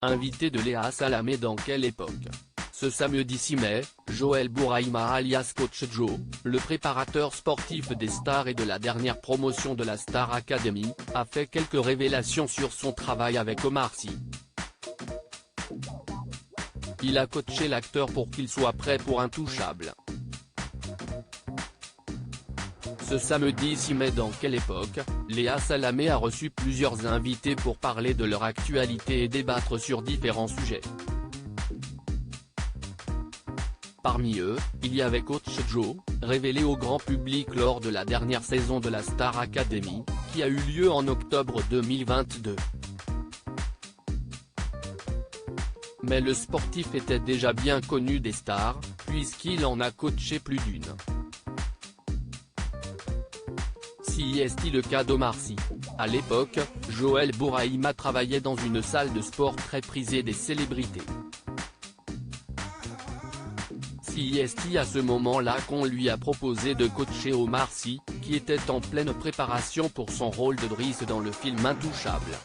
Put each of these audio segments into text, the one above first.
Invité de Léa Salamé dans Quelle époque? Ce samedi 6 mai, Joël Bourahima alias Coach Joe, le préparateur sportif des stars et de la dernière promotion de la Star Academy, a fait quelques révélations sur son travail avec Omar Sy. Il a coaché l'acteur pour qu'il soit prêt pour Intouchables. Ce samedi 6 mai dans Quelle époque, Léa Salamé a reçu plusieurs invités pour parler de leur actualité et débattre sur différents sujets. Parmi eux, il y avait Coach Joe, révélé au grand public lors de la dernière saison de la Star Academy, qui a eu lieu en octobre 2022. Mais le sportif était déjà bien connu des stars, puisqu'il en a coaché plus d'une. Si est-il le cas d'Omar Sy? À l'époque, Joël Bourahima travaillait dans une salle de sport très prisée des célébrités. Si est-il à ce moment-là qu'on lui a proposé de coacher Omar Sy, qui était en pleine préparation pour son rôle de Driss dans le film Intouchables.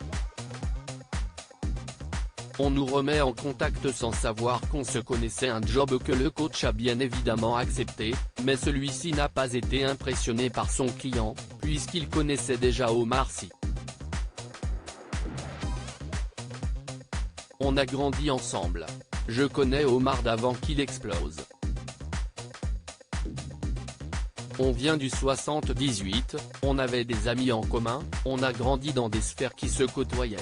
On nous remet en contact sans savoir qu'on se connaissait, un job que le coach a bien évidemment accepté, mais celui-ci n'a pas été impressionné par son client, puisqu'il connaissait déjà Omar Sy. On a grandi ensemble. Je connais Omar d'avant qu'il explose. On vient du 78, on avait des amis en commun, on a grandi dans des sphères qui se côtoyaient.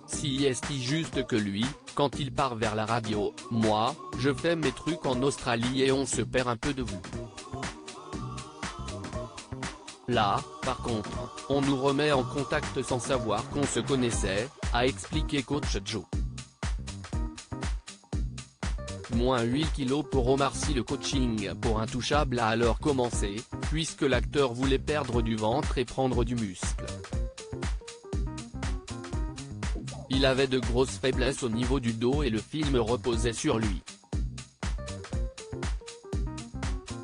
Si est-il juste que lui, quand il part vers la radio, moi, je fais mes trucs en Australie et on se perd un peu de vue. Là, par contre, on nous remet en contact sans savoir qu'on se connaissait, a expliqué Coach Joe. Moins 8 kilos pour Omar Sy. Le coaching pour Intouchables a alors commencé, puisque l'acteur voulait perdre du ventre et prendre du muscle. Il avait de grosses faiblesses au niveau du dos et le film reposait sur lui.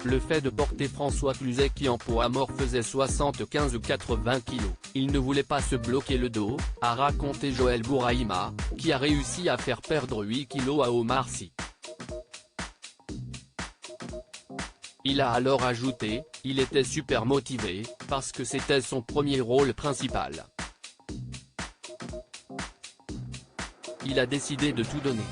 Le fait de porter François Cluzet qui en poids mort faisait 75 ou 80 kg, il ne voulait pas se bloquer le dos, a raconté Joël Bourahima, qui a réussi à faire perdre 8 kg à Omar Sy. Il a alors ajouté, il était super motivé, parce que c'était son premier rôle principal. Il a décidé de tout donner.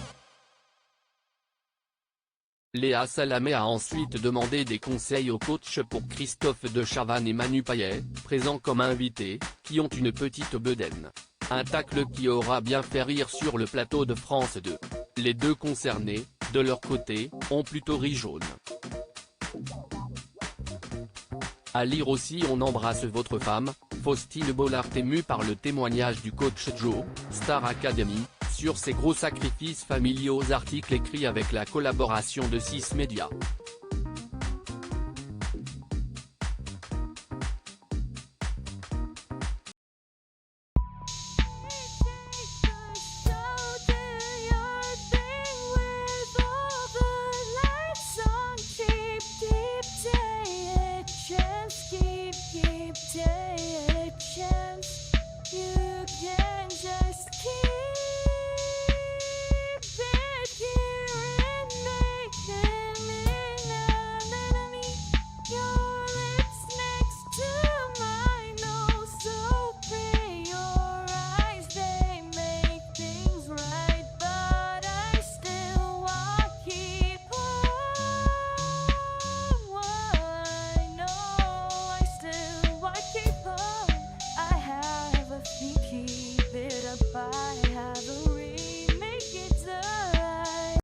Léa Salamé a ensuite demandé des conseils au coach pour Christophe de Chavannes et Manu Payet, présents comme invités, qui ont une petite bedaine. Un tacle qui aura bien fait rire sur le plateau de France 2. Les deux concernés, de leur côté, ont plutôt ri jaune. À lire aussi: on embrasse votre femme, Faustine Bollard émue par le témoignage du coach Joe, Star Academy, sur ses gros sacrifices familiaux. Article écrit avec la collaboration de 6 Médias.